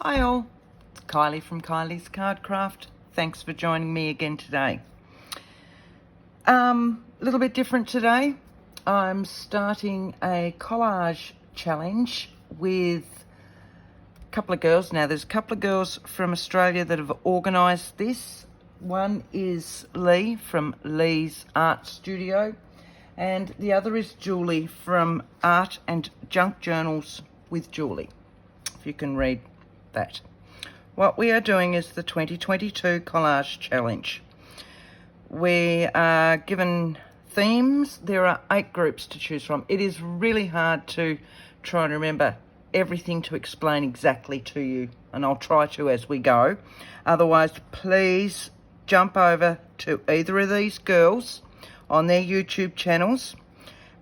Hi all, it's Kylie from Kylie's Card Craft. Thanks for joining me again today. A little bit different today. I'm starting a collage challenge with a couple of girls. Now there's a couple of girls from Australia that have organised this. One is Leigh from Leigh's Art Studio, and the other is Julie from Art and Junk Journals with Julie, if you can read that. What we are doing is the 2022 Collage Challenge. We are given themes. There are 8 groups to choose from. It is really hard to try and remember everything to explain exactly to you, and I'll try to as we go. Otherwise, please jump over to either of these girls on their YouTube channels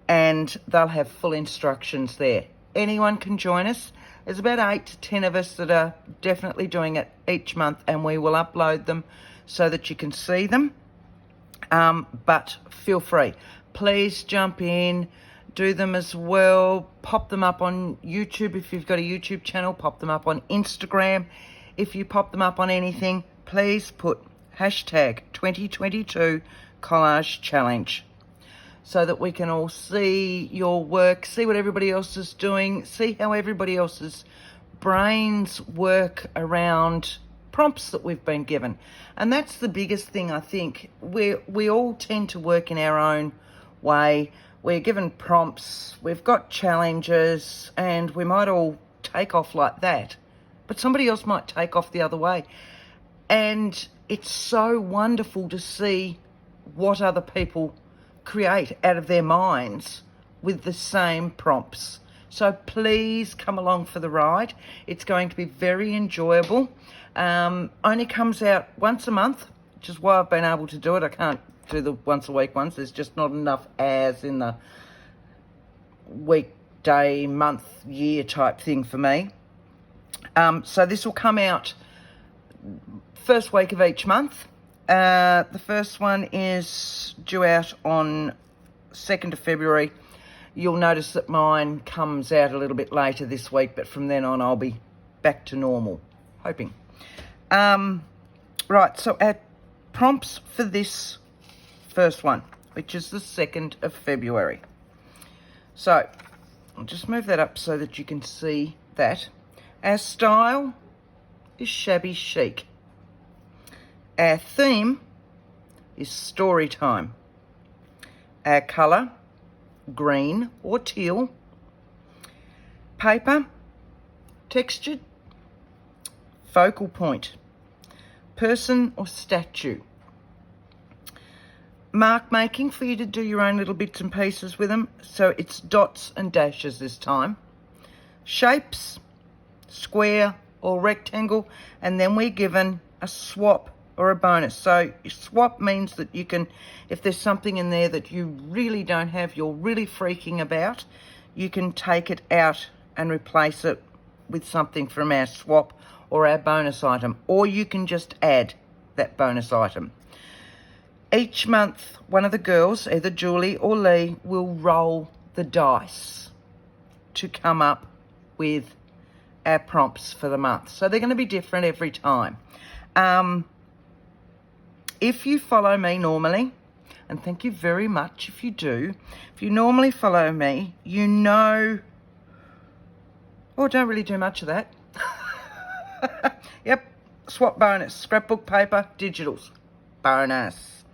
and they'll have full instructions there. Anyone can join us. There's about 8 to 10 of us that are definitely doing it each month, and we will upload them so that you can see them. But feel free. Please jump in, do them as well. Pop them up on YouTube if you've got a YouTube channel. Pop them up on Instagram. If you pop them up on anything, please put hashtag 2022 Collage Challenge, so that we can all see your work, see what everybody else is doing, see how everybody else's brains work around prompts that we've been given. And that's the biggest thing, I think. We all tend to work in our own way. We're given prompts, we've got challenges, and we might all take off like that, but somebody else might take off the other way. And it's so wonderful to see what other people create out of their minds with the same prompts. So please come along for the ride. It's going to be very enjoyable. Only comes out once a month, which is why I've been able to do it. I can't do the once a week ones. There's just not enough hours in the weekday, month, year type thing for me. So this will come out first week of each month. The first one is due out on 2nd of February. You'll notice that mine comes out a little bit later this week, but from then on I'll be back to normal, hoping. Right, so our prompts for this first one, which is the 2nd of February. So I'll just move that up so that you can see that. Our style is shabby chic. Our theme is story time. Our colour, green or teal. Paper, textured. Focal point, person or statue. Mark making for you to do your own little bits and pieces with them. So it's dots and dashes this time. Shapes, square or rectangle. And then we're given a swap or a bonus. So swap means that you can, if there's something in there that you really don't have, you're really freaking about, you can take it out and replace it with something from our swap or our bonus item, or you can just add that bonus item. Each month, one of the girls, either Julie or Leigh, will roll the dice to come up with our prompts for the month. So they're going to be different every time. If you follow me normally, and thank you very much if you do, if you normally follow me, you know, oh, don't really do much of that. Yep, swap bonus, scrapbook paper, digitals, bonus.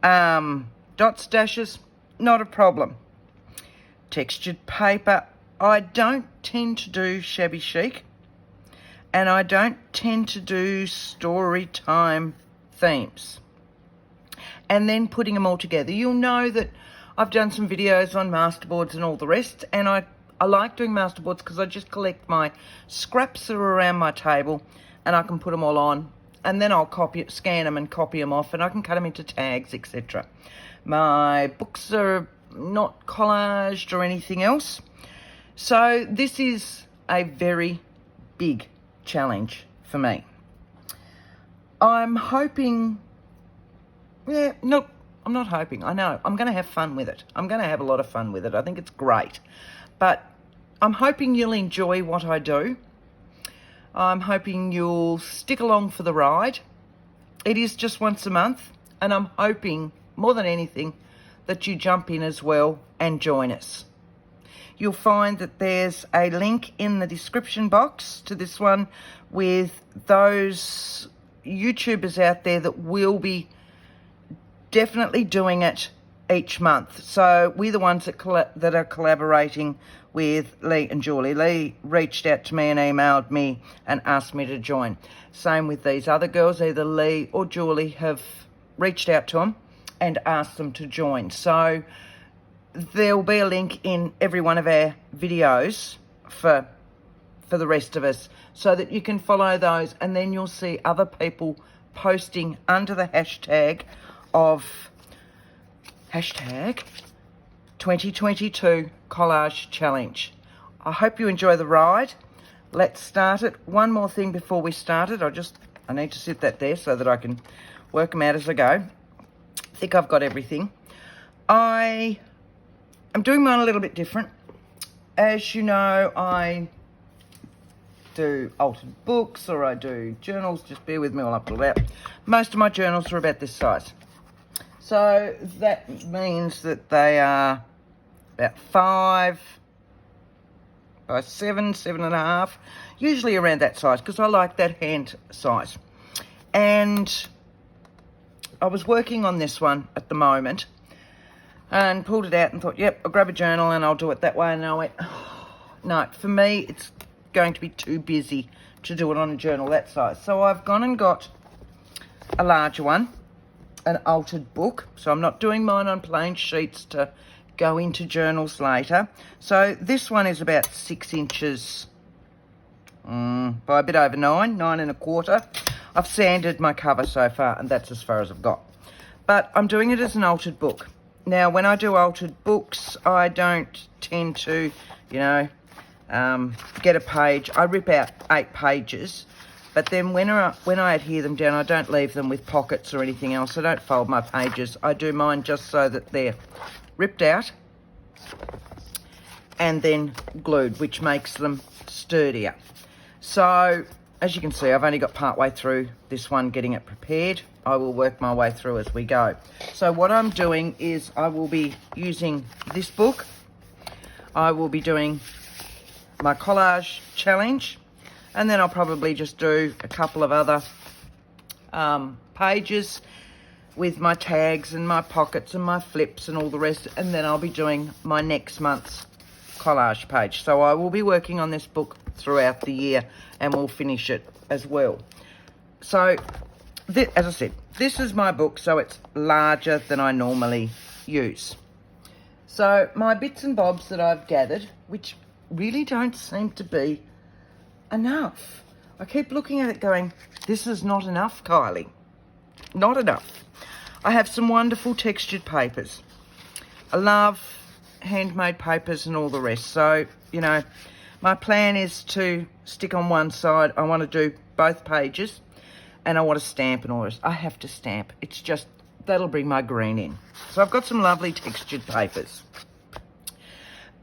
Dots, dashes, not a problem. Textured paper, I don't tend to do shabby chic, and I don't tend to do story time themes. And then putting them all together. You'll know that I've done some videos on masterboards and all the rest, and I like doing masterboards because I just collect my scraps that are around my table and I can put them all on, and then I'll scan them and copy them off, and I can cut them into tags, etc. My books are not collaged or anything else. So this is a very big challenge for me. I'm hoping, I'm not hoping, I know, I'm going to have fun with it. I'm going to have a lot of fun with it. I think it's great. But I'm hoping you'll enjoy what I do. I'm hoping you'll stick along for the ride. It is just once a month, and I'm hoping, more than anything, that you jump in as well and join us. You'll find that there's a link in the description box to this one with those YouTubers out there that will be definitely doing it each month. So we're the ones that are collaborating with Leigh and Julie. Leigh reached out to me and emailed me and asked me to join. Same with these other girls, either Leigh or Julie have reached out to them and asked them to join. So there'll be a link in every one of our videos for the rest of us, so that you can follow those, and then you'll see other people posting under the hashtag of hashtag 2022 Collage Challenge. I hope you enjoy the ride. Let's start it. One more thing before we start it. I need to sit that there so that I can work them out as I go. I think I've got everything. I'm doing mine a little bit different. As you know, I do altered books or I do journals. Just bear with me while I pull it out. Most of my journals are about this size. So that means that they are about 5 by 7, 7.5, usually around that size, because I like that hand size. And I was working on this one at the moment and pulled it out and thought, yep, I'll grab a journal and I'll do it that way. And I went, oh, no, for me, it's going to be too busy to do it on a journal that size. So I've gone and got a larger one, an altered book. So I'm not doing mine on plain sheets to go into journals later. So this one is about 6 inches by a bit over 9 1/4. I've sanded my cover so far, and that's as far as I've got. But I'm doing it as an altered book. Now, when I do altered books, I don't tend to, get a page. I rip out 8 pages, but then when I adhere them down, I don't leave them with pockets or anything else. I don't fold my pages. I do mine just so that they're ripped out and then glued, which makes them sturdier. So, as you can see, I've only got part way through this one getting it prepared. I will work my way through as we go. So what I'm doing is I will be using this book. I will be doing my collage challenge, and then I'll probably just do a couple of other pages with my tags and my pockets and my flips and all the rest, and then I'll be doing my next month's collage page. So I will be working on this book throughout the year, and we'll finish it as well. So as I said, this is my book, so it's larger than I normally use. So my bits and bobs that I've gathered, which really don't seem to be enough. I keep looking at it going, this is not enough, Kylie. Not enough. I have some wonderful textured papers. I love handmade papers and all the rest. So, my plan is to stick on one side. I want to do both pages, and I want to stamp and all this. I have to stamp. It's just, that'll bring my green in. So I've got some lovely textured papers.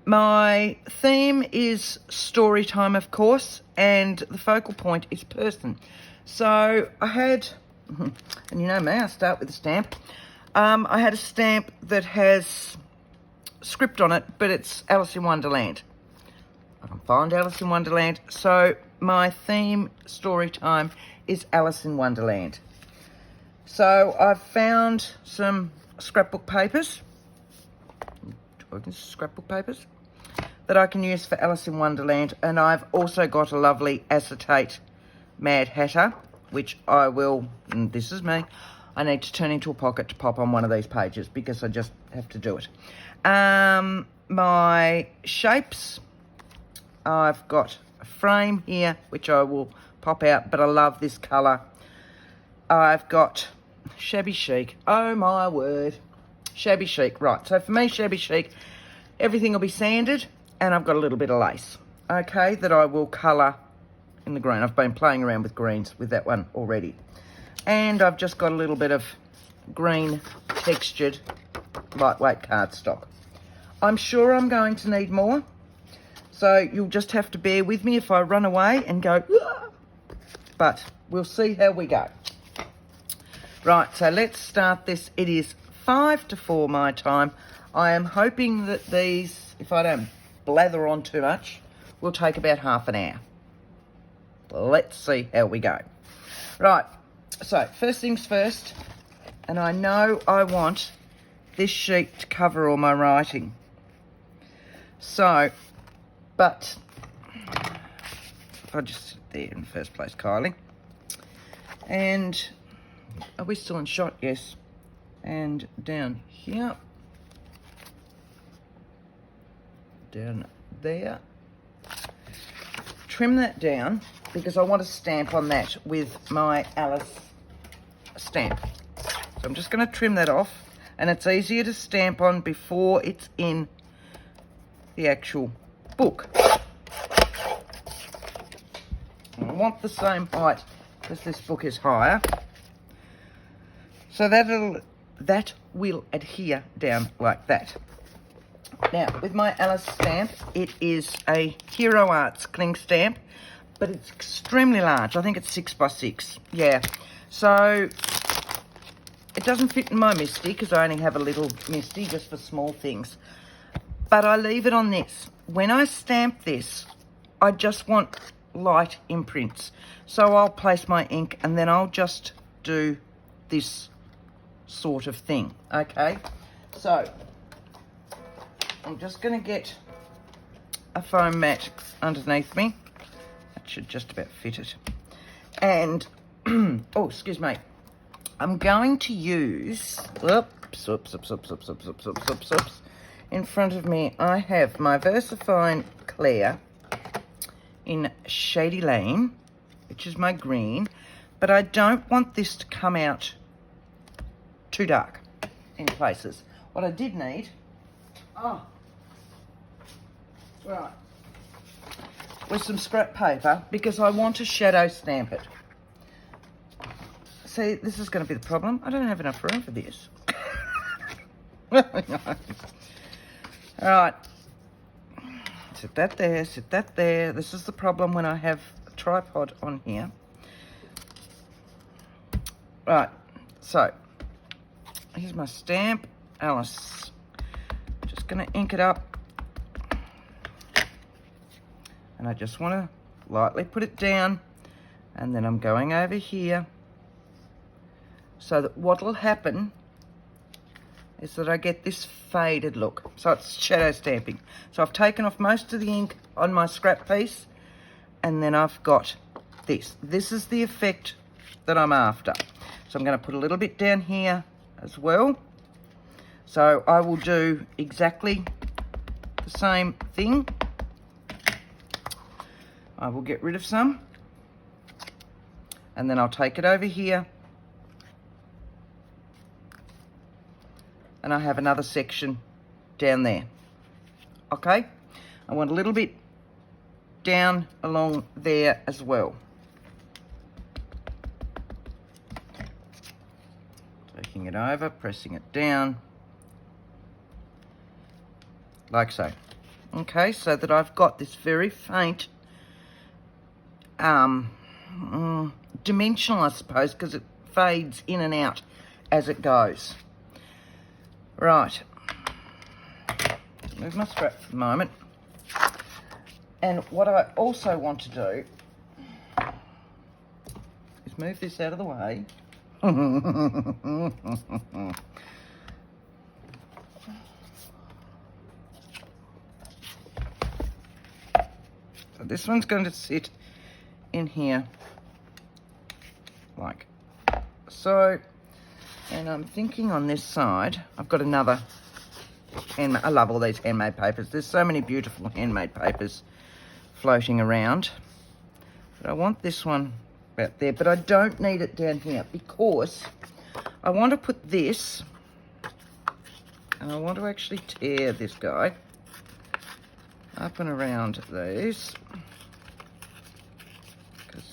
My theme is story time, of course, and the focal point is person. So I had, and you know me, I start with a stamp. I had a stamp that has script on it, but it's Alice in Wonderland. I can find Alice in Wonderland. So my theme story time is Alice in Wonderland. So I've found some scrapbook papers that I can use for Alice in Wonderland, and I've also got a lovely acetate Mad Hatter, which I will, and this is me, I need to turn into a pocket to pop on one of these pages because I just have to do it. My shapes, I've got a frame here which I will pop out, but I love this colour. I've got shabby chic. Oh my word, shabby chic. Right, so for me, shabby chic, everything will be sanded, and I've got a little bit of lace, okay, that I will colour in the green. I've been playing around with greens with that one already. And I've just got a little bit of green textured lightweight cardstock. I'm sure I'm going to need more, so you'll just have to bear with me if I run away and go, but we'll see how we go. Right, so let's start this. It is 5 to 4 my time. I am hoping that these, if I don't blather on too much, will take about half an hour. Let's see how we go. Right, so first things first, and I know I want this sheet to cover all my writing. So, but if I just sit there in the first place, Kylie. And are we still in shot? Yes. And down here. Down there. Trim that down because I want to stamp on that with my Alice stamp. So I'm just going to trim that off, and it's easier to stamp on before it's in the actual book. And I want the same height because this book is higher. So that will adhere down like that. Now, with my Alice stamp, it is a Hero Arts cling stamp, but it's extremely large. I think it's 6 by 6. Yeah. So it doesn't fit in my Misty because I only have a little Misty just for small things. But I leave it on this. When I stamp this, I just want light imprints. So I'll place my ink and then I'll just do this sort of thing. Okay. So I'm just going to get a foam mat underneath me. That should just about fit it. And, oh, excuse me. I'm going to use, oops. In front of me, I have my VersaFine Clear in Shady Lane, which is my green. But I don't want this to come out too dark in places. What I did need, right, with some scrap paper because I want to shadow stamp it. See, this is going to be the problem. I don't have enough room for this. All right. Sit that there, sit that there. This is the problem when I have a tripod on here. Right, so here's my stamp, Alice. Just going to ink it up. And I just want to lightly put it down, and then I'm going over here so that what will happen is that I get this faded look. So it's shadow stamping. So I've taken off most of the ink on my scrap piece, and then I've got this. This is the effect that I'm after. So I'm going to put a little bit down here as well. So I will do exactly the same thing. I will get rid of some, and then I'll take it over here, and I have another section down there. Okay, I want a little bit down along there as well. Taking it over, pressing it down, like so. Okay, so that I've got this very faint dimensional, I suppose, because it fades in and out as it goes. Right, move my scrap for the moment. And what I also want to do is move this out of the way. So this one's going to sit in here like so, and I'm thinking on this side I've got another handmade. I love all these handmade papers. There's so many beautiful handmade papers floating around, but I want this one about there, but I don't need it down here because I want to put this, and I want to actually tear this guy up and around these.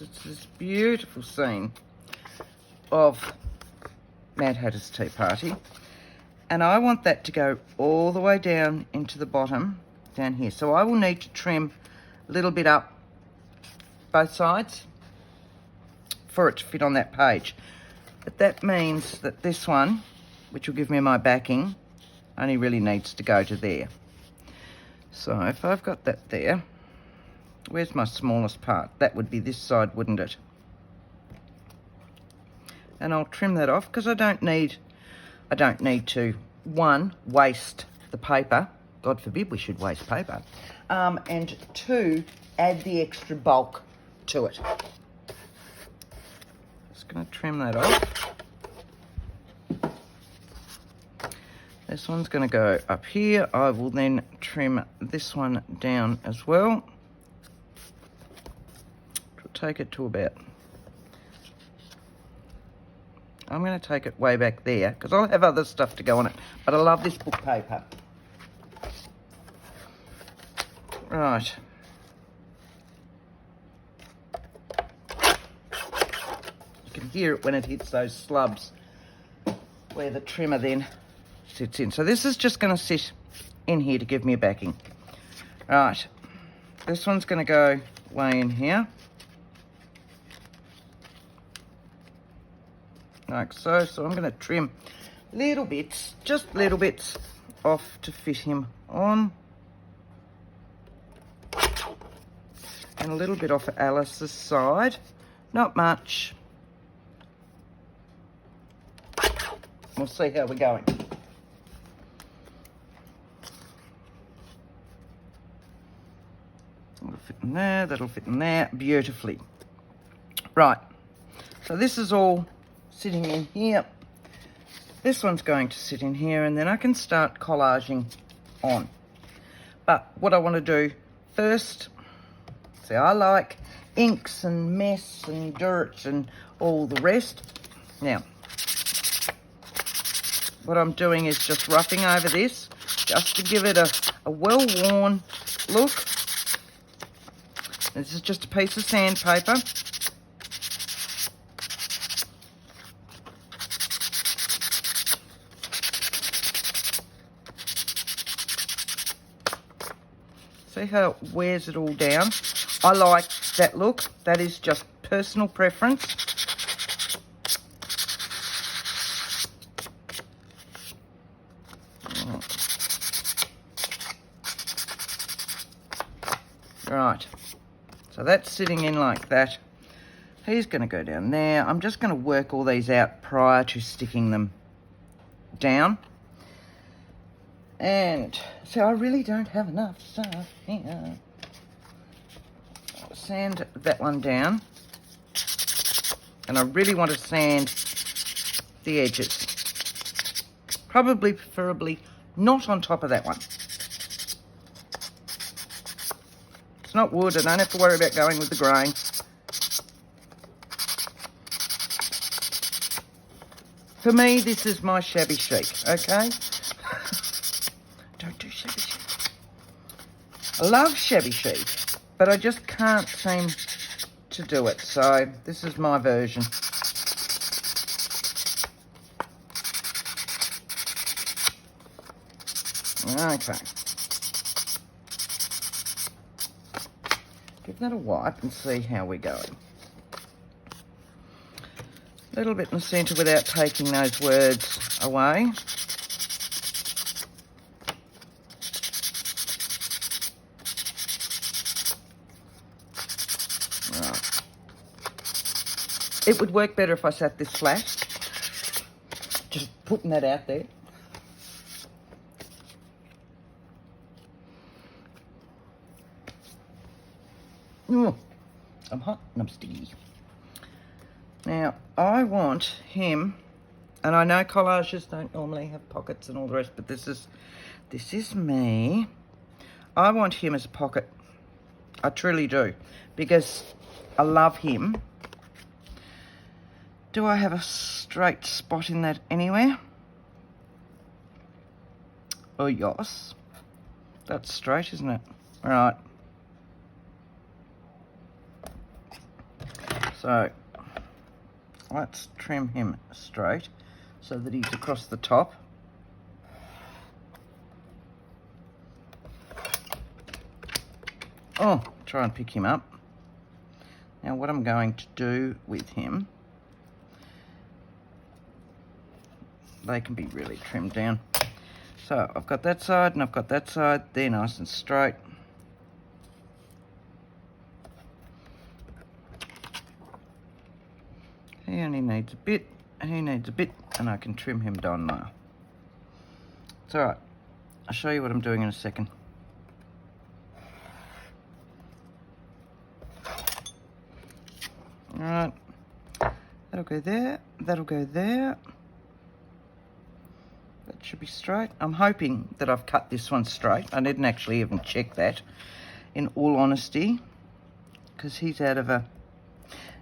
It's this beautiful scene of Mad Hatter's Tea Party, and I want that to go all the way down into the bottom down here. So I will need to trim a little bit up both sides for it to fit on that page. But that means that this one, which will give me my backing, only really needs to go to there. So if I've got that there, where's my smallest part? That would be this side, wouldn't it? And I'll trim that off because I don't need to, one, waste the paper. God forbid we should waste paper. And two, add the extra bulk to it. Just going to trim that off. This one's going to go up here. I will then trim this one down as well. We'll take it to about... I'm going to take it way back there because I'll have other stuff to go on it. But I love this book paper. Right. You can hear it when it hits those slubs where the trimmer then sits in. So this is just going to sit in here to give me a backing. Right. This one's going to go way in here. Like so. So I'm going to trim little bits, just little bits off to fit him on. And a little bit off Alice's side. Not much. We'll see how we're going. That'll fit in there, that'll fit in there beautifully. Right, so this is all sitting in here. This one's going to sit in here and then I can start collaging on. But what I want to do first, see, I like inks and mess and dirt and all the rest. Now, what I'm doing is just roughing over this just to give it a well-worn look. This is just a piece of sandpaper. See how it wears it all down? I like that look. That is just personal preference. Right, so that's sitting in like that. He's going to go down there. I'm just going to work all these out prior to sticking them down. And so I really don't have enough stuff here. I'll sand that one down. And I really want to sand the edges. Probably, preferably, not on top of that one. It's not wood. I don't have to worry about going with the grain. For me, this is my shabby chic, okay? Don't do shabby chic. I love shabby chic, but I just can't seem to do it. So this is my version. Okay. Give that a wipe and see how we're going. A little bit in the centre without taking those words away. Right. It would work better if I sat this flat. Just putting that out there. Ooh, I'm hot and I'm sticky. Now, I want him, and I know collages don't normally have pockets and all the rest, but this is me. I want him as a pocket. I truly do, because I love him. Do I have a straight spot in that anywhere? Oh, yes. That's straight, isn't it? All right. So let's trim him straight so that he's across the top. Oh, try and pick him up. Now what I'm going to do with him, they can be really trimmed down. So I've got that side and I've got that side. They're nice and straight. He only needs a bit, he needs a bit, and I can trim him down now. It's alright. I'll show you what I'm doing in a second. Alright. That'll go there, that'll go there. That should be straight. I'm hoping that I've cut this one straight. I didn't actually even check that, in all honesty, because he's out of a...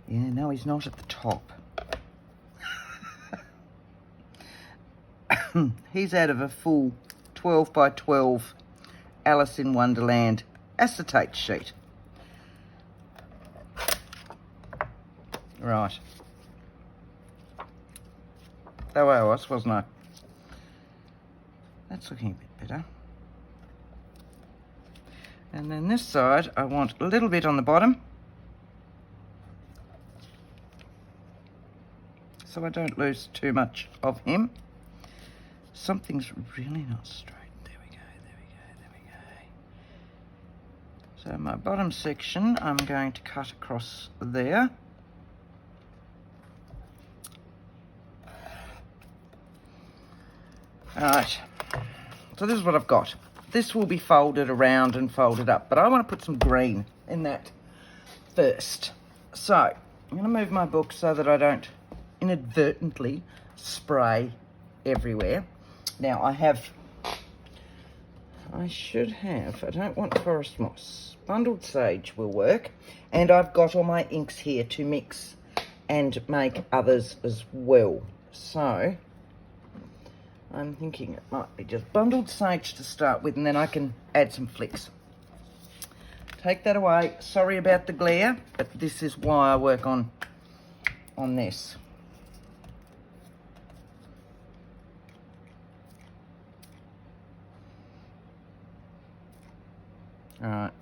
Yeah, no, he's not at the top. He's out of a full 12 by 12 Alice in Wonderland acetate sheet. Right. That way I was, wasn't I? That's looking a bit better. And then this side, I want a little bit on the bottom, so I don't lose too much of him. Something's really not straight. There we go, there we go, there we go. So my bottom section, I'm going to cut across there. Alright, so this is what I've got. This will be folded around and folded up, but I want to put some green in that first. So, I'm going to move my book so that I don't inadvertently spray everywhere. Now, I should have, I don't want forest moss. Bundled sage will work, and I've got all my inks here to mix and make others as well. So, I'm thinking it might be just bundled sage to start with, and then I can add some flicks. Take that away. Sorry about the glare, but this is why I work on this. All right.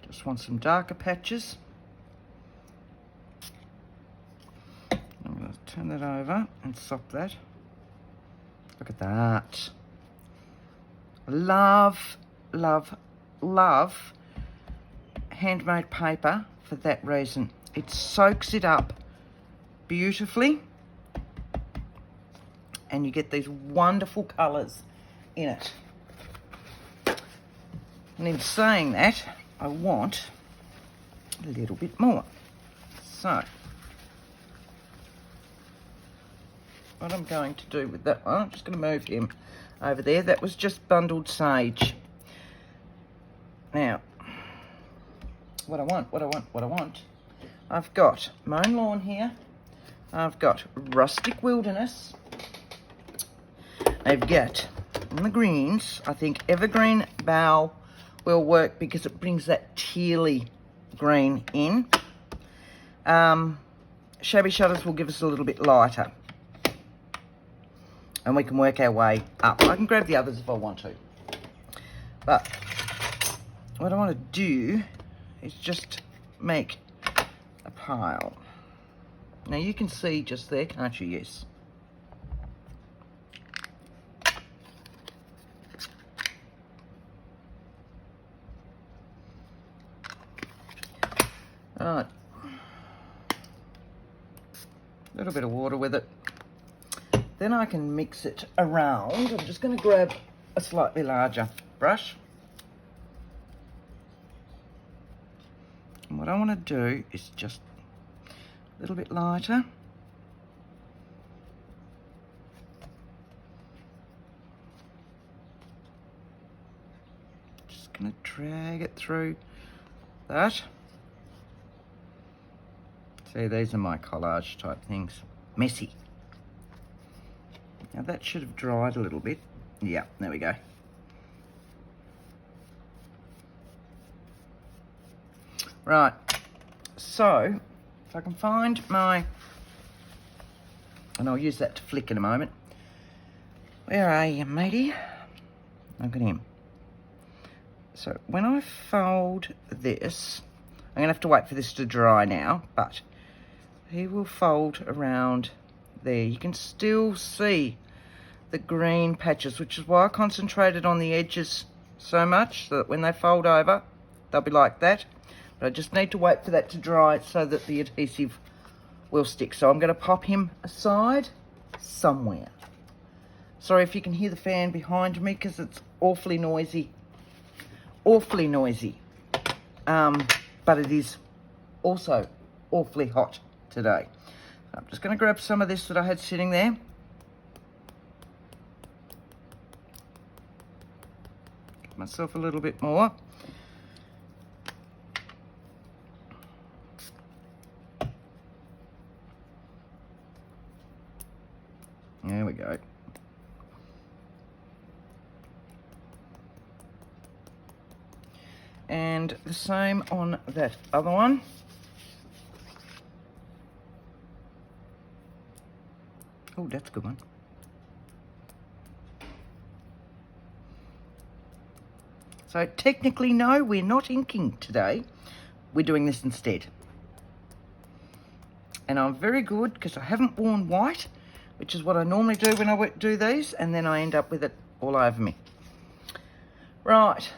Just want some darker patches. I'm going to turn that over and sop that. Look at that. Love, love, love handmade paper for that reason. It soaks it up beautifully, and you get these wonderful colours in it. And in saying that, I want a little bit more. So, what I'm going to do with that one, I'm just going to move him over there. That was just bundled sage. Now, what I want, I've got mown lawn here. I've got rustic wilderness. I've got, in the greens, I think evergreen bough will work because it brings that tealy green in. Shabby shutters will give us a little bit lighter. And we can work our way up. I can grab the others if I want to. But what I want to do is just make a pile. Now you can see just there, can't you? Yes. Alright. A little bit of water with it. Then I can mix it around. I'm just going to grab a slightly larger brush. And what I want to do is just a little bit lighter. Just going to drag it through that. See, these are my collage type things. Messy. Now that should have dried a little bit. Yeah, there we go. Right, so if I can find my, and I'll use that to flick in a moment. Where are you, matey? Look at him. So when I fold this, I'm going to have to wait for this to dry now, but he will fold around there. You can still see the green patches, which is why I concentrated on the edges so much, so that when they fold over, they'll be like that. But I just need to wait for that to dry so that the adhesive will stick. So I'm going to pop him aside somewhere. Sorry if you can hear the fan behind me because it's awfully noisy. Awfully noisy. But it is also awfully hot today. So I'm just going to grab some of this that I had sitting there. Give myself a little bit more. There we go. And the same on that other one. Oh, that's a good one. So technically, no, we're not inking today. We're doing this instead. And I'm very good because I haven't worn white, which is what I normally do when I do these, and then I end up with it all over me. Right.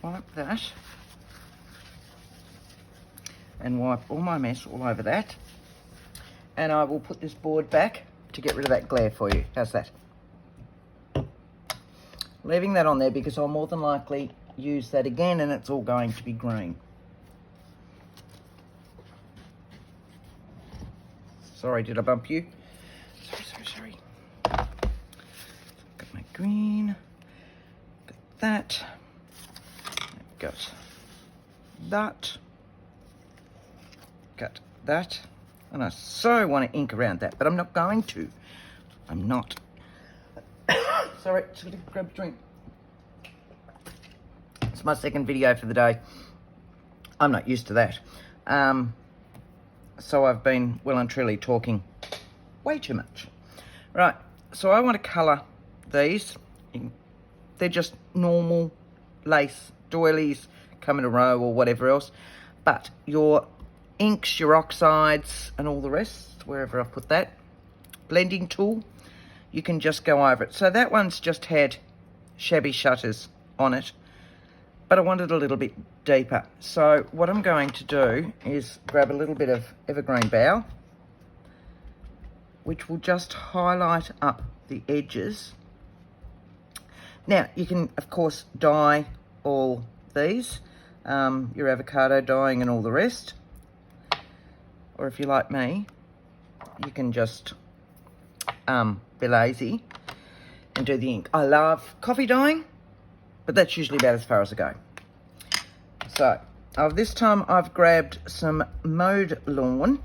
Wipe that. And wipe all my mess all over that. And I will put this board back to get rid of that glare for you. How's that? Leaving that on there because I'll more than likely use that again and it's all going to be green. Sorry, did I bump you? Sorry. Got my green. Got that. Got that. Got that. And I so want to ink around that, but I'm not going to. I'm not. Sorry, just gonna grab a drink. It's my second video for the day. I'm not used to that. So I've been well and truly talking way too much. Right, so I want to colour these. They're just normal lace doilies, come in a row or whatever else. But your inks, your oxides and all the rest, wherever I've put that, blending tool, you can just go over it. So that one's just had shabby shutters on it, but I wanted a little bit deeper. So what I'm going to do is grab a little bit of evergreen bough, which will just highlight up the edges. Now, you can, of course, dye all these, your avocado dyeing and all the rest. Or if you're like me, you can just be lazy and do the ink. I love coffee dyeing, but that's usually about as far as I go. So, this time I've grabbed some mowed lawn,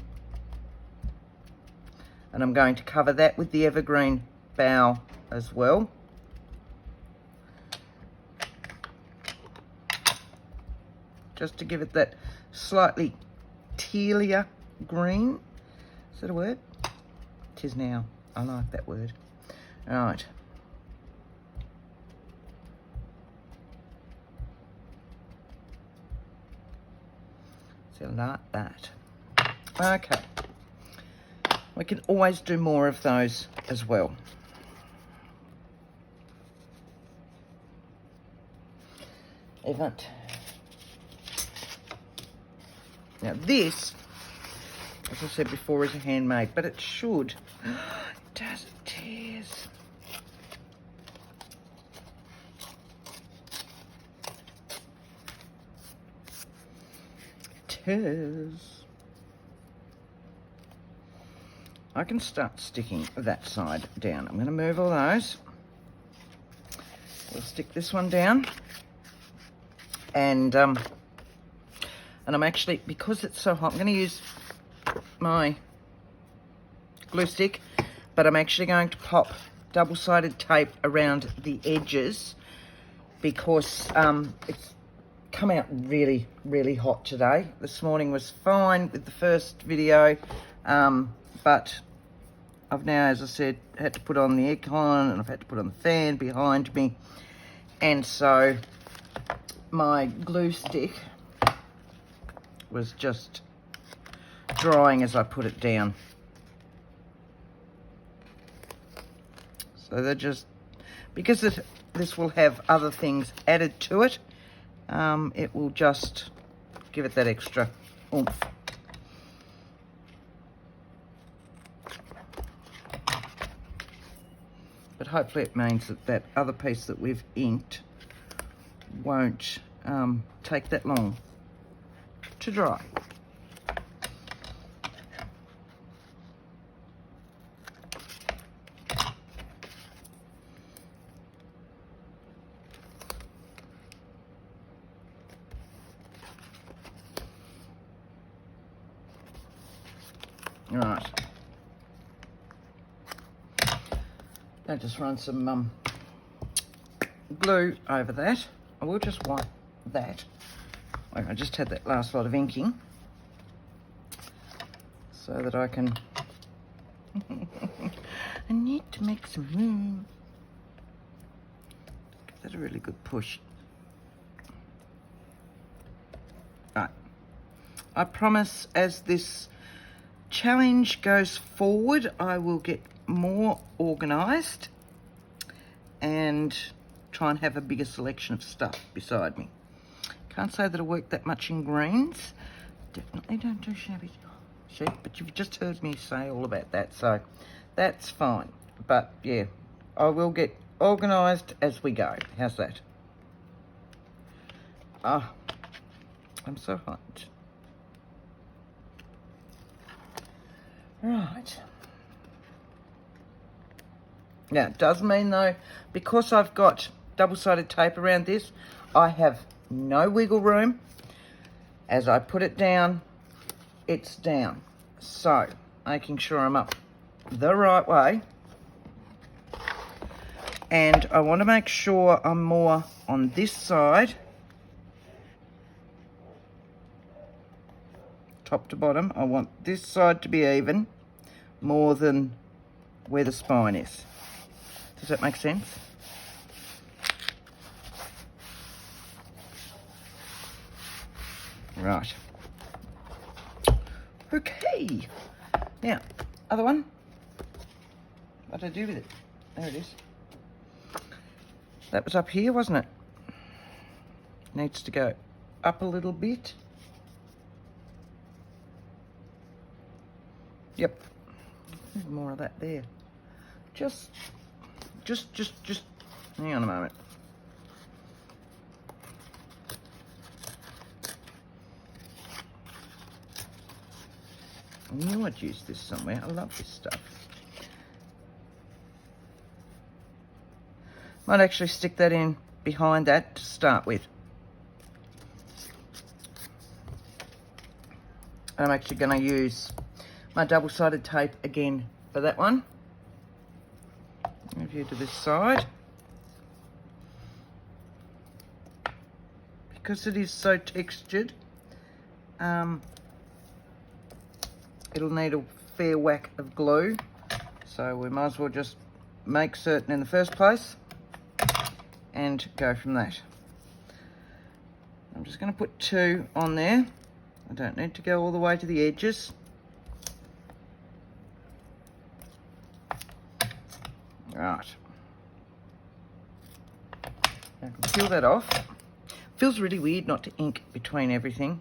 and I'm going to cover that with the evergreen bough as well. Just to give it that slightly tealier green. Is that a word? It is now. I like that word. All right. So like that. Okay. We can always do more of those as well. Event. Now this, as I said before, is a handmade, but it should. It does, it tears. Tears. I can start sticking that side down. I'm going to move all those. We'll stick this one down. And I'm actually, because it's so hot, I'm going to use my glue stick, but I'm actually going to pop double-sided tape around the edges because it's come out really, really hot today. This morning was fine with the first video, but I've now, as I said, had to put on the aircon, and I've had to put on the fan behind me, and so my glue stick was just drying as I put it down. So they're just, because this will have other things added to it, it will just give it that extra oomph. But hopefully it means that that other piece that we've inked won't take that long to dry. Right. I'll just run some glue over that. I will just wipe that. I just had that last lot of inking so that I can I need to make some room. Give that a really good push. Right. I promise as this challenge goes forward, I will get more organised and try and have a bigger selection of stuff beside me. Can't say that I work that much in greens. Definitely don't do shabby sheep, but you've just heard me say all about that, so that's fine. But yeah, I will get organised as we go. How's that? Ah, I'm so hot. Right. Now, it does mean though, because I've got double-sided tape around this, I have no wiggle room. As I put it down, it's down. So, making sure I'm up the right way. And I want to make sure I'm more on this side, top to bottom. I want this side to be even more than where the spine is. Does that make sense? Right. Okay. Now, other one. What did I do with it? There it is. That was up here, wasn't it? Needs to go up a little bit. Yep. There's more of that there. Just hang on a moment. I knew I'd use this somewhere. I love this stuff. Might actually stick that in behind that to start with. I'm actually going to use my double-sided tape again for that one. Move you to this side. Because it is so textured, it'll need a fair whack of glue. So we might as well just make certain in the first place and go from that. I'm just going to put 2 on there. I don't need to go all the way to the edges. Right. Now I can peel that off. Feels really weird not to ink between everything.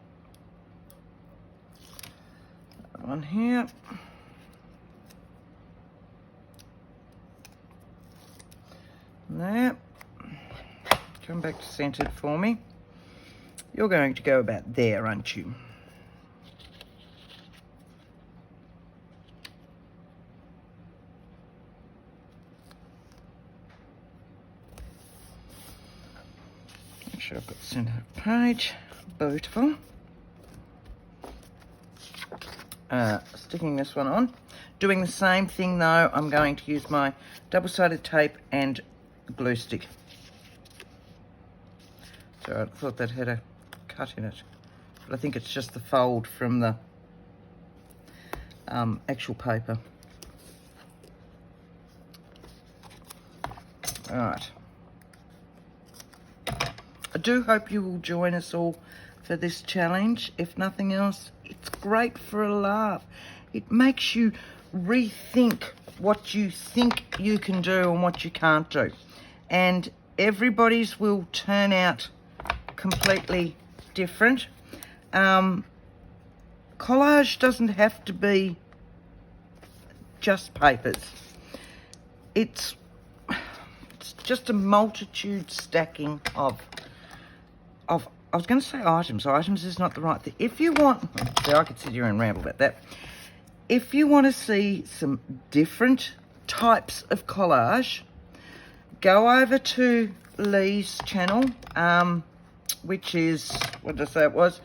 That one here. And there. Come back to centered for me. You're going to go about there, aren't you? Make sure I've got center of page. Beautiful. Sticking this one on. Doing the same thing though, I'm going to use my double-sided tape and glue stick. So I thought that had a cut in it, but I think it's just the fold from the actual paper. All right. I do hope you will join us all for this challenge. If nothing else, it's great for a laugh. It makes you rethink what you think you can do and what you can't do. And everybody's will turn out completely different. Collage doesn't have to be just papers. It's just a multitude stacking of I was going to say items. Items is not the right thing. If you want, see, I could sit here and ramble about that. If you want to see some different types of collage, go over to Leigh's channel, which is, what did I say it was?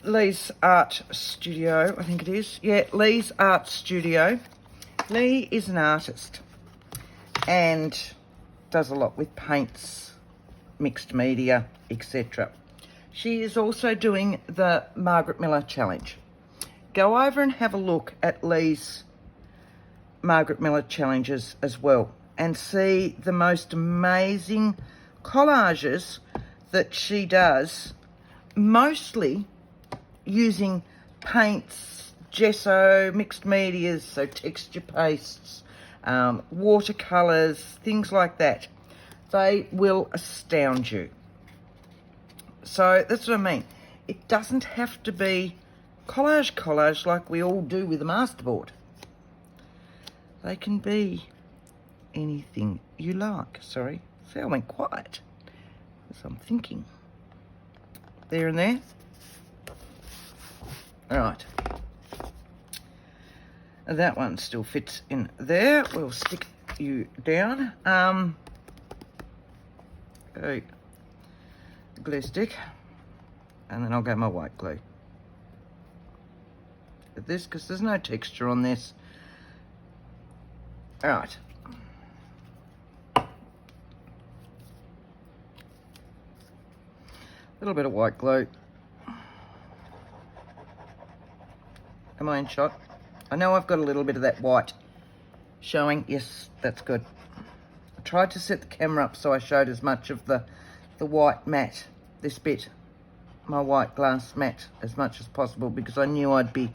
Leigh's Art Studio, I think it is. Yeah, Leigh's Art Studio. Leigh is an artist and does a lot with paints, mixed media, etc. She is also doing the Margaret Miller Challenge. Go over and have a look at Leigh's Margaret Miller challenges as well and see the most amazing collages that she does, mostly using paints, gesso, mixed medias, so texture pastes, watercolours, things like that. They will astound you. So that's what I mean. It doesn't have to be collage like we all do with a masterboard. They can be anything you like. Sorry, see, I went quiet because I'm thinking. There and there. All right. That one still fits in there. We'll stick you down. A glue stick, and then I'll go my white glue. At this, because there's no texture on this. All right. A little bit of white glue. Am I in shot? I know I've got a little bit of that white showing. Yes, that's good. I tried to set the camera up so I showed as much of the white matte, this bit, my white glass matte, as much as possible, because I knew I'd be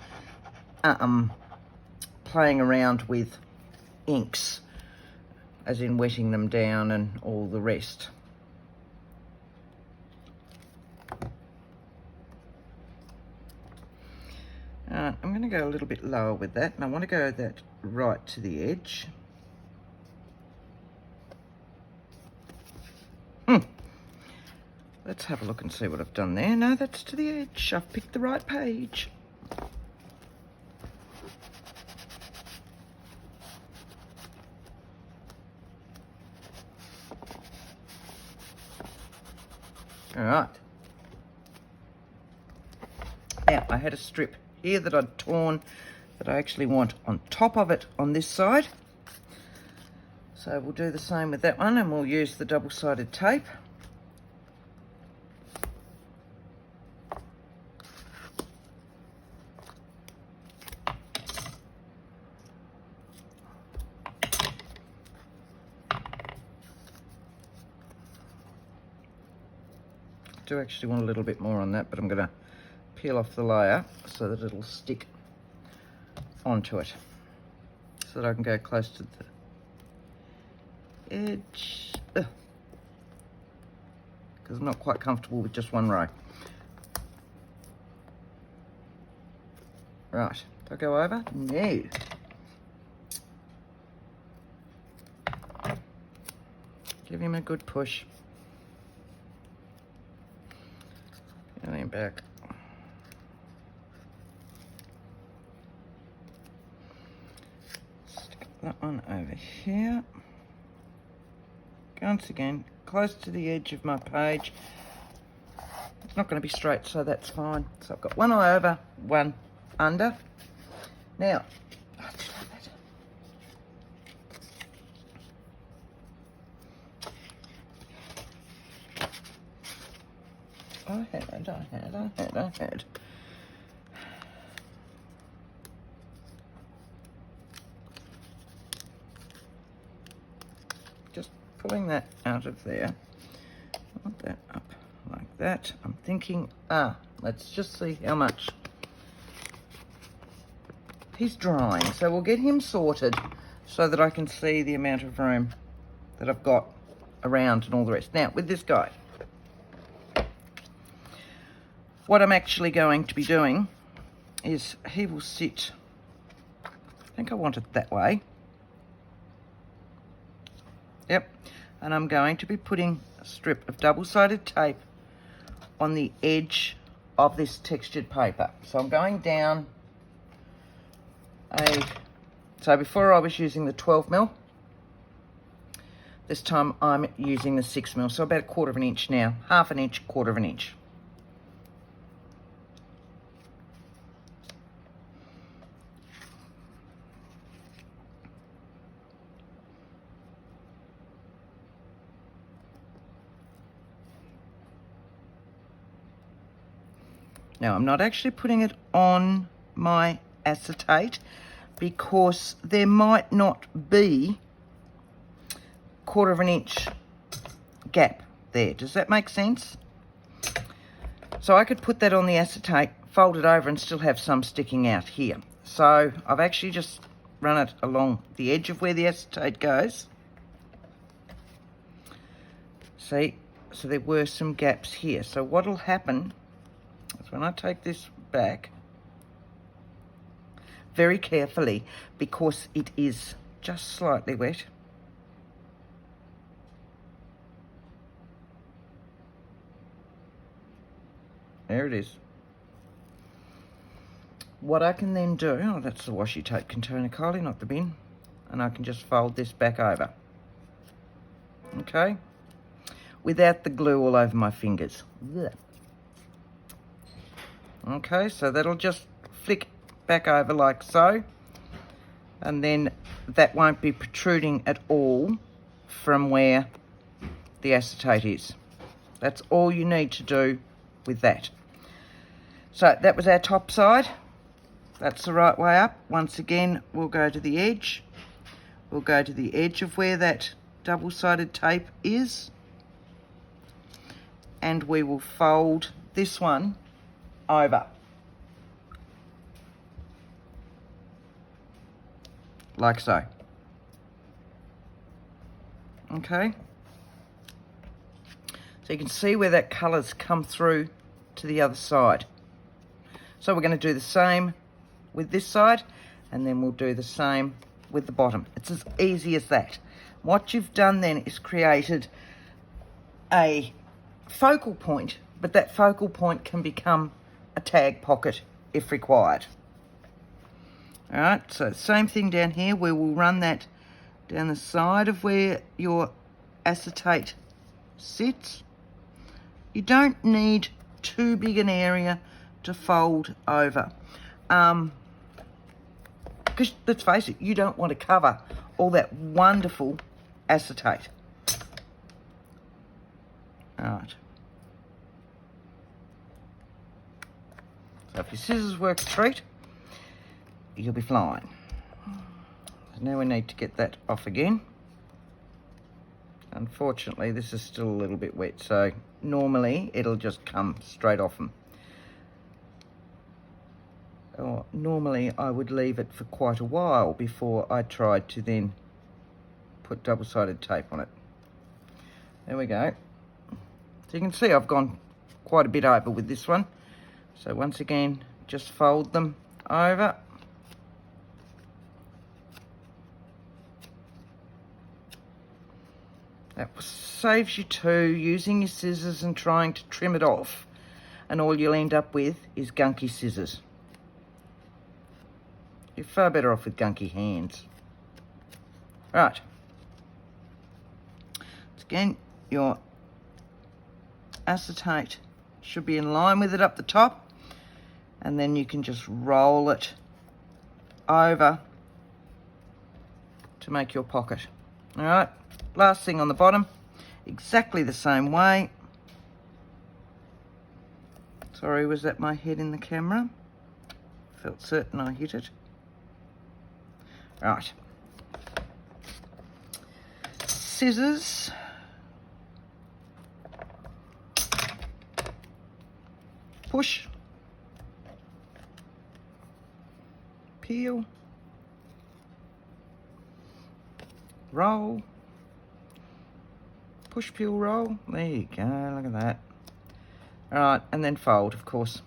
playing around with inks, as in wetting them down and all the rest. I'm going to go a little bit lower with that, and I want to go that right to the edge. Let's have a look and see what I've done there. No, that's to the edge. I've picked the right page. All right. Now, I had a strip here that I'd torn that I actually want on top of it on this side. So we'll do the same with that one, and we'll use the double-sided tape. I do actually want a little bit more on that, but I'm going to peel off the layer so that it'll stick onto it, so that I can go close to the edge, because I'm not quite comfortable with just one row. Right, do I go over? No. Give him a good push. And then back. Stick that one over here. Once again, close to the edge of my page. It's not going to be straight, so that's fine. So I've got one eye over, one under. Now, I just love that. I had. just pulling that out of there. I want that up like that. I'm thinking, let's just see how much. He's drying, so we'll get him sorted so that I can see the amount of room that I've got around and all the rest. Now, with this guy, what I'm actually going to be doing is he will sit, I think I want it that way. Yep, and I'm going to be putting a strip of double-sided tape on the edge of this textured paper. So I'm going down so before I was using the 12mm, this time I'm using the 6mm, so about 1/4 of an inch now, 1/2 inch, 1/4 of an inch. Now, I'm not actually putting it on my acetate because there might not be 1/4 of an inch gap there. Does that make sense? So I could put that on the acetate, fold it over and still have some sticking out here. So I've actually just run it along the edge of where the acetate goes. See, so there were some gaps here. So what'll happen is when I take this back, very carefully, because it is just slightly wet, there it is. What I can then do, oh, that's the washi tape container, Kylie, not the bin, and I can just fold this back over, okay, without the glue all over my fingers. Ugh. Okay, so that'll just flick back over like so, and then that won't be protruding at all from where the acetate is. That's all you need to do with that. So that was our top side. That's the right way up. Once again, we'll go to the edge. We'll go to the edge of where that double-sided tape is, and we will fold this one over. Like so. Okay. So you can see where that colour's come through to the other side. So we're going to do the same with this side, and then we'll do the same with the bottom. It's as easy as that. What you've done then is created a focal point, but that focal point can become a tag pocket if required. All right, so same thing down here, where we'll run that down the side of where your acetate sits. You don't need too big an area to fold over. Because let's face it, you don't want to cover all that wonderful acetate. All right. So if your scissors work a treat, you'll be flying. Now we need to get that off again. Unfortunately, this is still a little bit wet, so normally it'll just come straight off them. Or normally I would leave it for quite a while before I tried to then put double-sided tape on it. There we go. So you can see I've gone quite a bit over with this one. So once again, just fold them over. That saves you using your scissors and trying to trim it off, and all you'll end up with is gunky scissors. You're far better off with gunky hands. Right. Once again, your acetate should be in line with it up the top, and then you can just roll it over to make your pocket. All right, last thing on the bottom, exactly the same way. Sorry, was that my head in the camera? Felt certain I hit it. Right. scissors. Push. Peel. Roll. Push, peel, roll. There you go, look at that. All right, and then fold, of course.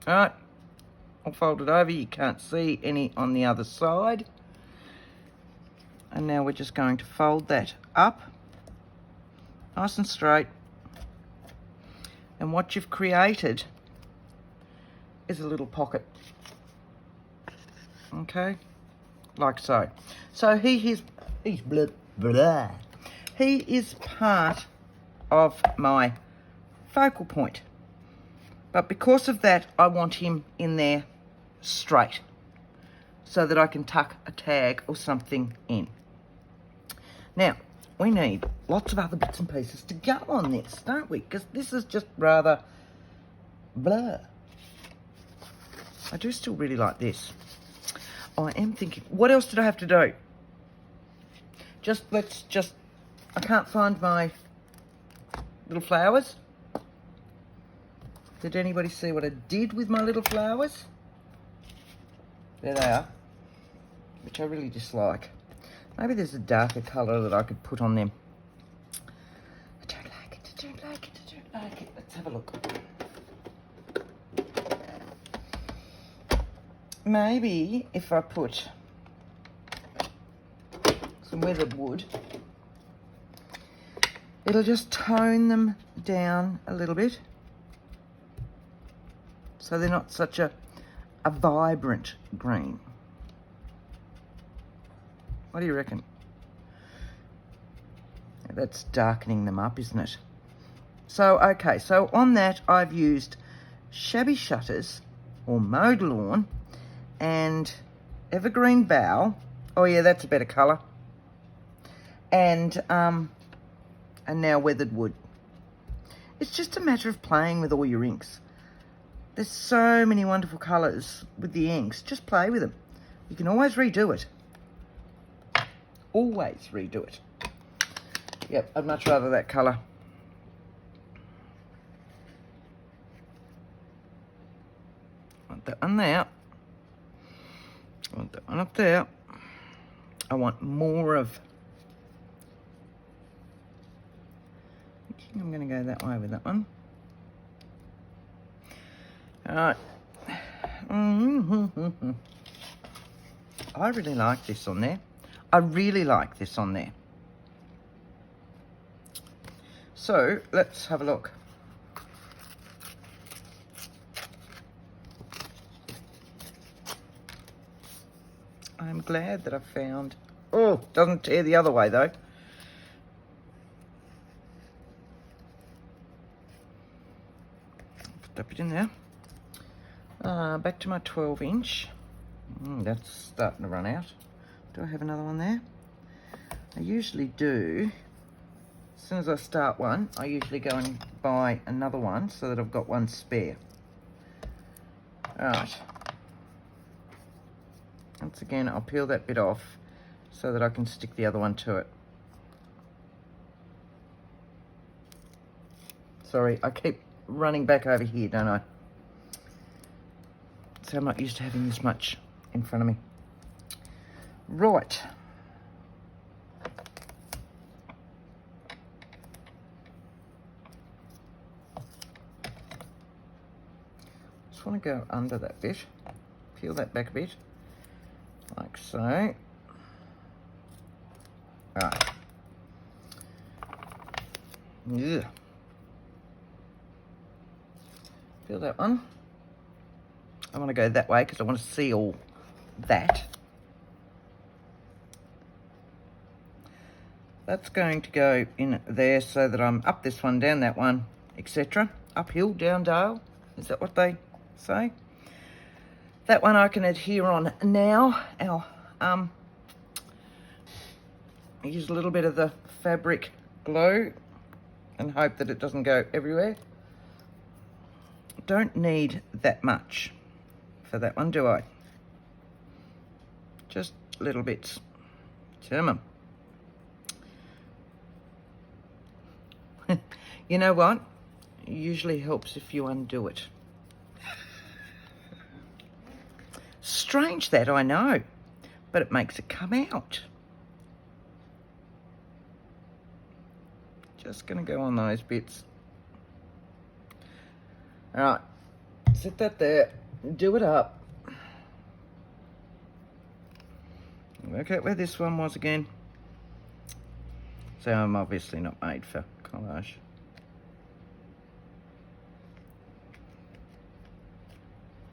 All right, I'll fold it over. You can't see any on the other side. And now we're just going to fold that up, nice and straight. And what you've created is a little pocket. Okay, like so. So he's blah, blah. He is part of my focal point. But because of that, I want him in there straight so that I can tuck a tag or something in. Now, we need lots of other bits and pieces to go on this, don't we? Because this is just rather blur. I do still really like this. I am thinking, what else did I have to do? I can't find my little flowers. Did anybody see what I did with my little flowers? There they are, which I really dislike. Maybe there's a darker colour that I could put on them. I don't like it, I don't like it, I don't like it. Let's have a look. Maybe if I put some weathered wood, it'll just tone them down a little bit. So they're not such a vibrant green. What do you reckon? That's darkening them up, isn't it? So, okay, so on that I've used shabby shutters or mowed lawn and evergreen bough. Oh yeah, that's a better colour. And now weathered wood. It's just a matter of playing with all your inks. There's so many wonderful colours with the inks. Just play with them. You can always redo it. Always redo it. Yep, I'd much rather that colour. Want that one there. I want that one up there. I want more of... I think I'm going to go that way with that one. Alright. I really like this on there. I really like this on there. So, let's have a look. I'm glad that I found... Oh, doesn't tear the other way though. Put that bit in there. Back to my 12-inch. That's starting to run out. Do I have another one there? I usually do. As soon as I start one, I usually go and buy another one so that I've got one spare. Alright. Once again, I'll peel that bit off so that I can stick the other one to it. Sorry, I keep running back over here, don't I? So I'm not used to having this much in front of me. Right. Just want to go under that bit. Peel that back a bit. Like so. Right. Yeah. Peel that one. I want to go that way because I want to see all that. That's going to go in there so that I'm up this one, down that one, etc. Uphill, down dale. Is that what they say? That one I can adhere on now. I use a little bit of the fabric glue and hope that it doesn't go everywhere. Don't need that much for that one, do I? Just little bits. Trim them. You know what? It usually helps if you undo it. Strange that, I know, but it makes it come out. Just going to go on those bits. All right, set that there, do it up. Work out where this one was again. So I'm obviously not made for collage.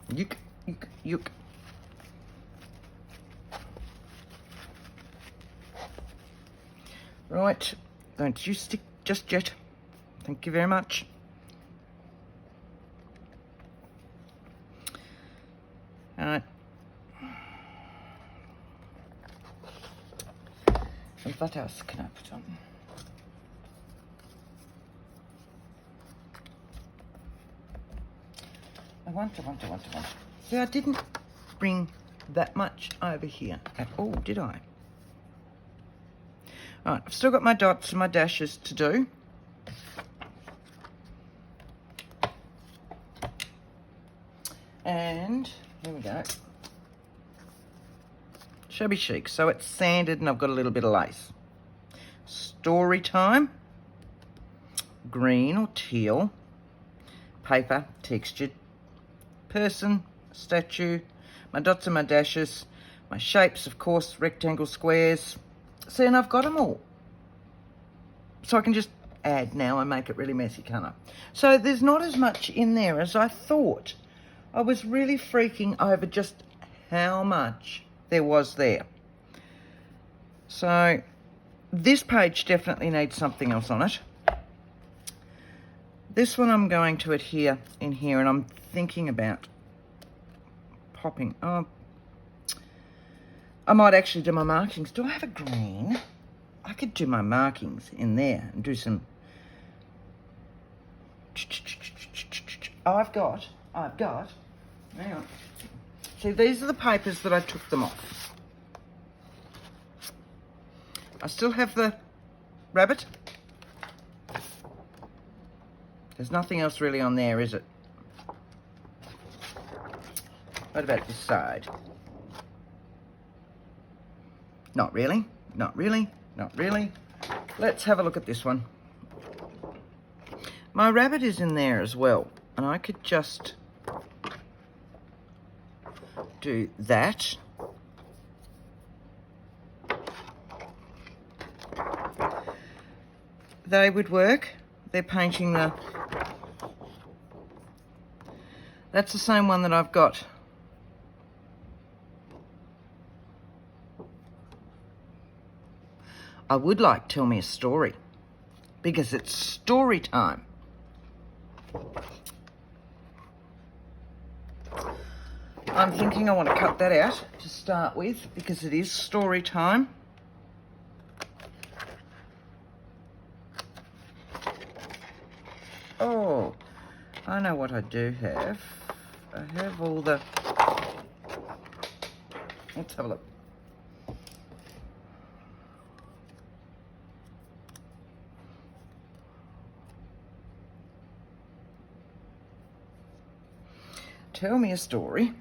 Yuck, yuck, yuck. Right, don't you stick just yet. Thank you very much. All right. And what else can I put on? I want. See, I didn't bring that much over here at all, did I? All right, I've still got my dots and my dashes to do. And here we go. Shabby chic. So it's sanded and I've got a little bit of lace. Story time. Green or teal. Paper, textured. Person, statue. My dots and my dashes. My shapes, of course, rectangle, squares. See, and I've got them all. So I can just add now and make it really messy, can't I? So there's not as much in there as I thought. I was really freaking over just how much there was there. So this page definitely needs something else on it. This one I'm going to adhere in here, and I'm thinking about popping. Oh, I might actually do my markings. Do I have a green? I could do my markings in there and do some. Oh, I've got. Hang on. See, these are the papers that I took them off. I still have the rabbit. There's nothing else really on there, is it? What about this side? Not really, not really, not really. Let's have a look at this one. My rabbit is in there as well, and I could just do that. They would work. They're painting the... That's the same one that I've got. I would like Tell Me a Story, because it's story time. I'm thinking I want to cut that out to start with, because it is story time. Oh, I know what I do have. I have all the... Let's have a look. Tell Me a Story.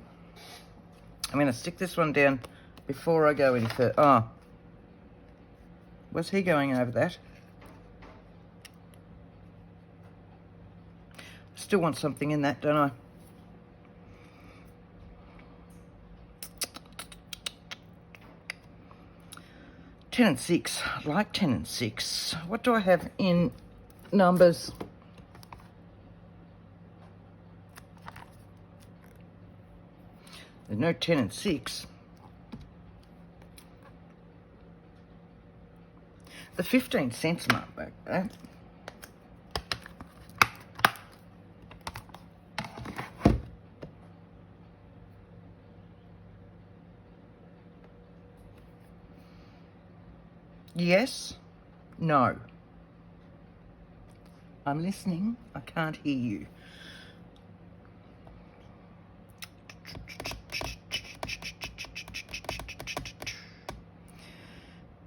I'm going to stick this one down before I go any further. Oh, was he going over that? Still want something in that, don't I? Ten and 6. I like 10 and 6. What do I have in numbers? There's no 10 and 6. The 15 cents mark back there. Yes? No. I'm listening. I can't hear you.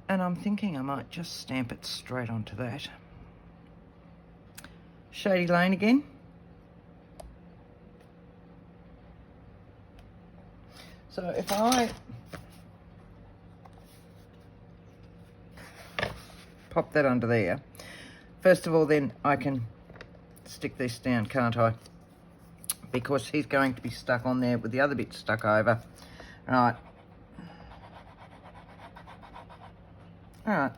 And I'm thinking I might just stamp it straight onto that. Shady Lane again. So if I pop that under there, first of all, then I can stick this down, can't I? Because he's going to be stuck on there with the other bit stuck over. Right. Alright.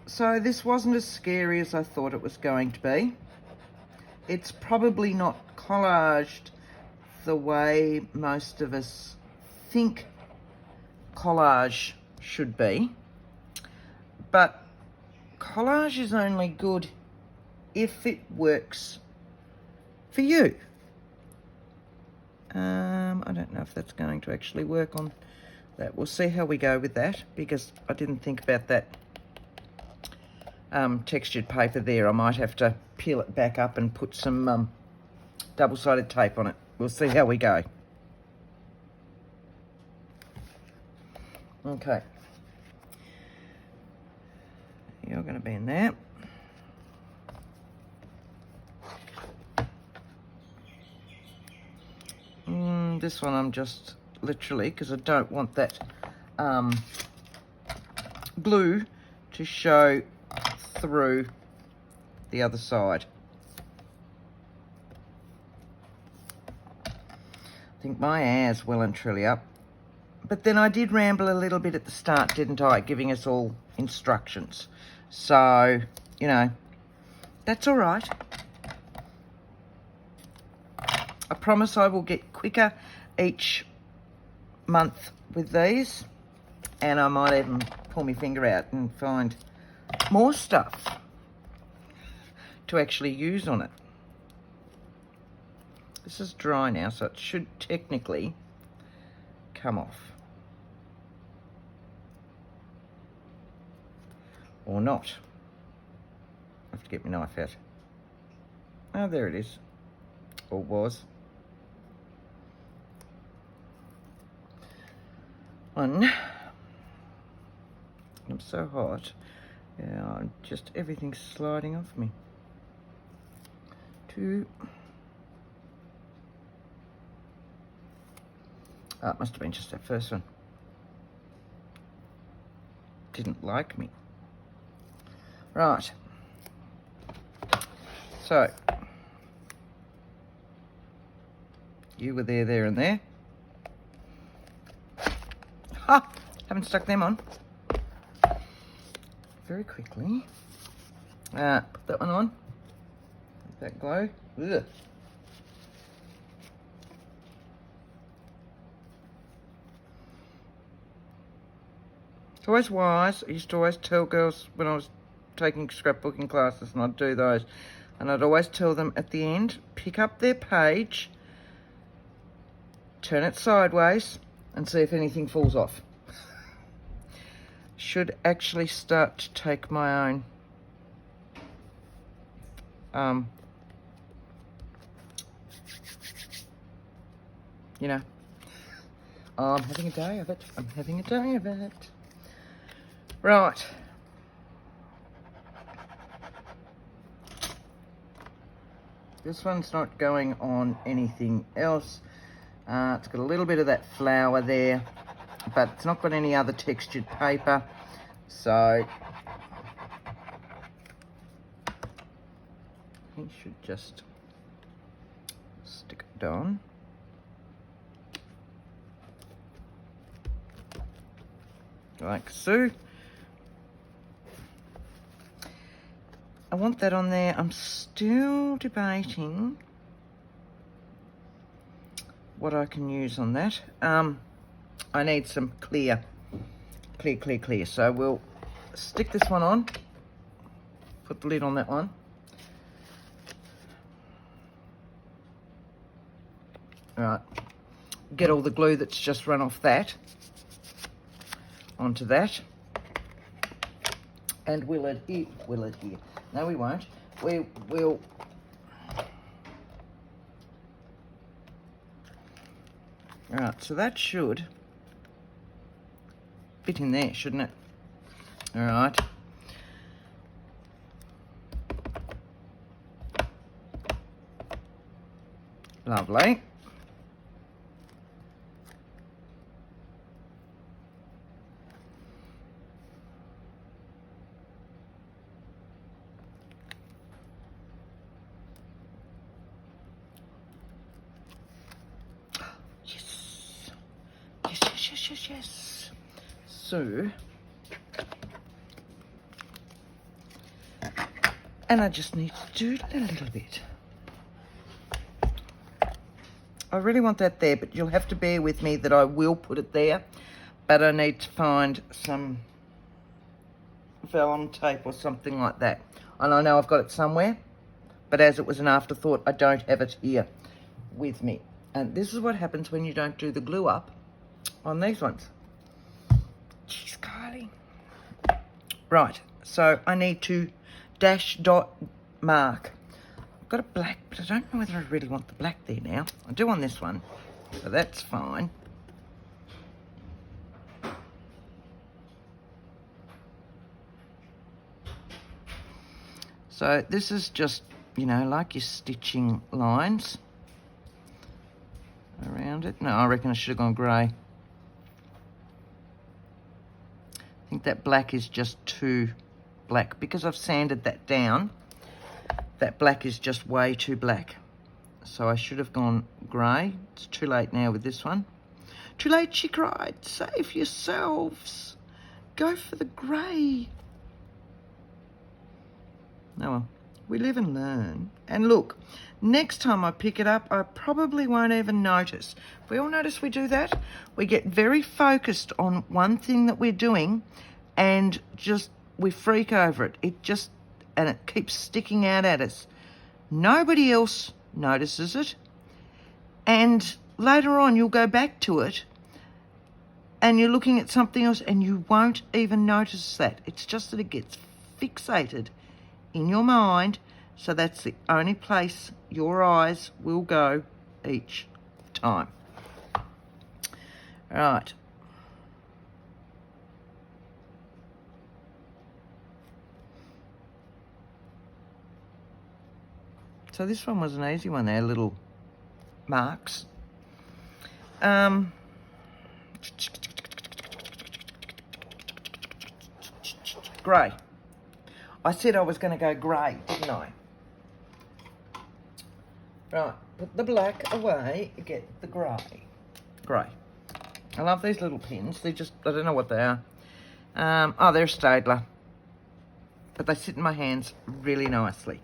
So this wasn't as scary as I thought it was going to be. It's probably not collaged the way most of us think collage should be. But collage is only good if it works for you. I don't know if that's going to actually work on that. We'll see how we go with that, because I didn't think about that textured paper there. I might have to peel it back up and put some double-sided tape on it. We'll see how we go. Okay. You're going to be in there. This one I'm just literally, because I don't want that glue to show through the other side. I think my air's well and truly up. But then I did ramble a little bit at the start, didn't I? Giving us all instructions. So, you know, that's all right. I promise I will get quicker each month with these, and I might even pull my finger out and find more stuff to actually use on it. This is dry now, so it should technically come off. Or not. I have to get my knife out. Oh, there it is. Or was. One. I'm so hot. Yeah, just everything's sliding off me. Two. Oh, it must have been just that first one. Didn't like me. Right. So, you were there, there, and there. Ha! Haven't stuck them on. Very quickly. Put that one on. Let that glow. Ugh. It's always wise. I used to always tell girls when I was taking scrapbooking classes, and I'd do those, and I'd always tell them at the end, pick up their page, turn it sideways, and see if anything falls off. Should actually start to take my own you know, I'm having a day of it. I'm having a day of it. Right. This one's not going on anything else. It's got a little bit of that flower there, but it's not got any other textured paper, so he should just stick it on. Like so. I want that on there. I'm still debating what I can use on that. I need some clear. So we'll stick this one on. Put the lid on that one. All right. Get all the glue that's just run off that onto that. And will it here? No, we won't. We will. All right, so that should fit in there, shouldn't it? All right. Lovely. Yes. Yes, yes, yes, yes, yes. So, and I just need to do it a little bit. I really want that there, but you'll have to bear with me that I will put it there. But I need to find some vellum tape or something like that. And I know I've got it somewhere, but as it was an afterthought, I don't have it here with me. And this is what happens when you don't do the glue up on these ones. Jeez, Kylie. Right, so I need to dash, dot, mark. I've got a black, but I don't know whether I really want the black there now. I do on this one, so that's fine. So this is just, you know, like your stitching lines around it. No, I reckon I should have gone grey. I think that black is just too black. Because I've sanded that down, that black is just way too black. So I should have gone grey. It's too late now with this one. Too late, she cried. Save yourselves. Go for the grey. Oh well, we live and learn. And look, next time I pick it up, I probably won't even notice. We all notice we do that. We get very focused on one thing that we're doing and just we freak over it. And it keeps sticking out at us. Nobody else notices it. And later on, you'll go back to it and you're looking at something else and you won't even notice that. It's just that it gets fixated in your mind, so that's the only place your eyes will go each time. Right. So this one was an easy one there, little marks. Grey. I said I was going to go grey, didn't I? Right, put the black away, get the grey. Grey. I love these little pins. They're just, I don't know what they are. Oh, they're a Staedtler. But they sit in my hands really nicely.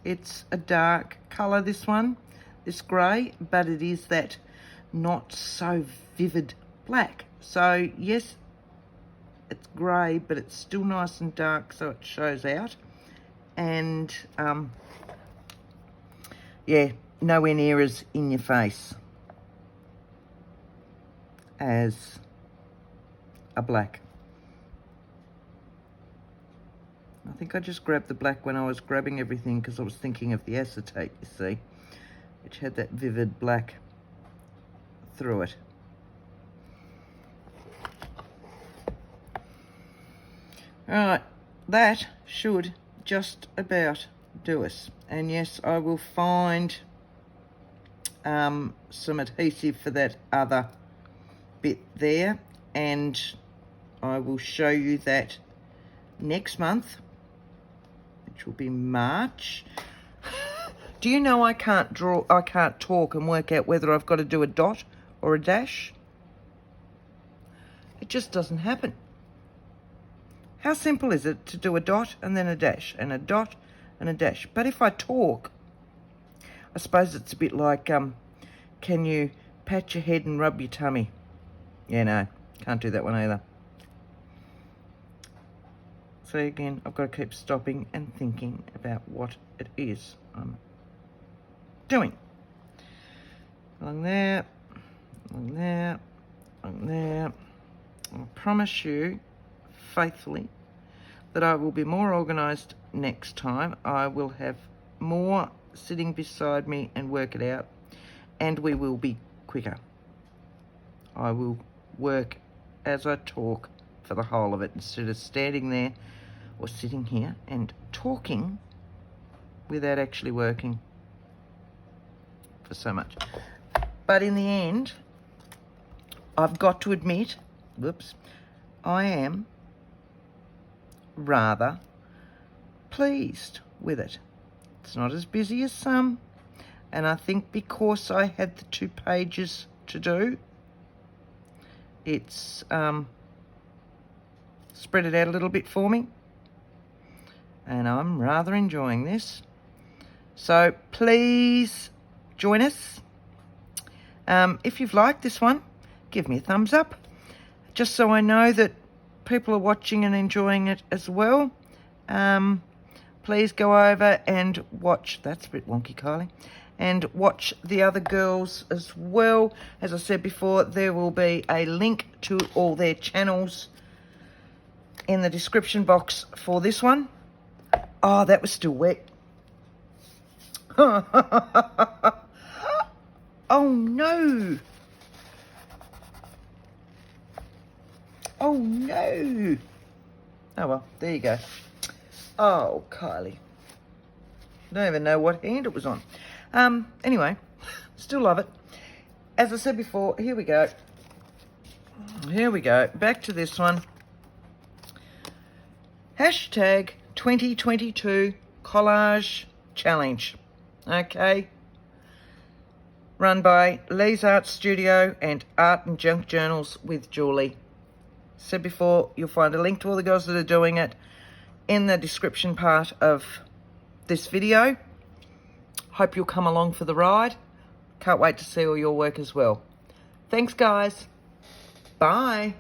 It's a dark colour, this one, this grey, but it is that not so vivid black. So yes, it's grey, but it's still nice and dark, so it shows out. And yeah, nowhere near as in your face as a black. I think I just grabbed the black when I was grabbing everything because I was thinking of the acetate, you see, which had that vivid black through it. Alright, that should just about do us. And yes, I will find some adhesive for that other bit there, and I will show you that next month, which will be March. Do you know I can't talk and work out whether I've got to do a dot or a dash? It just doesn't happen. How simple is it to do a dot and then a dash and a dot and a dash? But if I talk, I suppose it's a bit like, can you pat your head and rub your tummy? Yeah, no, can't do that one either. So again, I've got to keep stopping and thinking about what it is I'm doing. Along there, along there, along there. I promise you faithfully that I will be more organised next time. I will have more sitting beside me and work it out, and we will be quicker. I will work as I talk for the whole of it, instead of standing there or sitting here and talking without actually working for so much. But in the end, I've got to admit, whoops, I am rather pleased with it. It's not as busy as some, and I think because I had the 2 pages to do, it's spread it out a little bit for me, and I'm rather enjoying this. So please join us. If you've liked this one, give me a thumbs up, just so I know that people are watching and enjoying it as well. Please go over and watch, that's a bit wonky, Kylie, and watch the other girls as well. As I said before, there will be a link to all their channels in the description box for this one. Oh, that was still wet. Oh no. Oh no. Oh well, there you go. Oh, Kylie. Don't even know what hand it was on. Anyway, still love it. As I said before, here we go. Here we go. Back to this one. Hashtag 2022 Collage Challenge. Okay. Run by Leigh's Art Studio and Art and Junk Journals with Julie. Said before, you'll find a link to all the girls that are doing it in the description part of this video. Hope you'll come along for the ride. Can't wait to see all your work as well. Thanks, guys. Bye.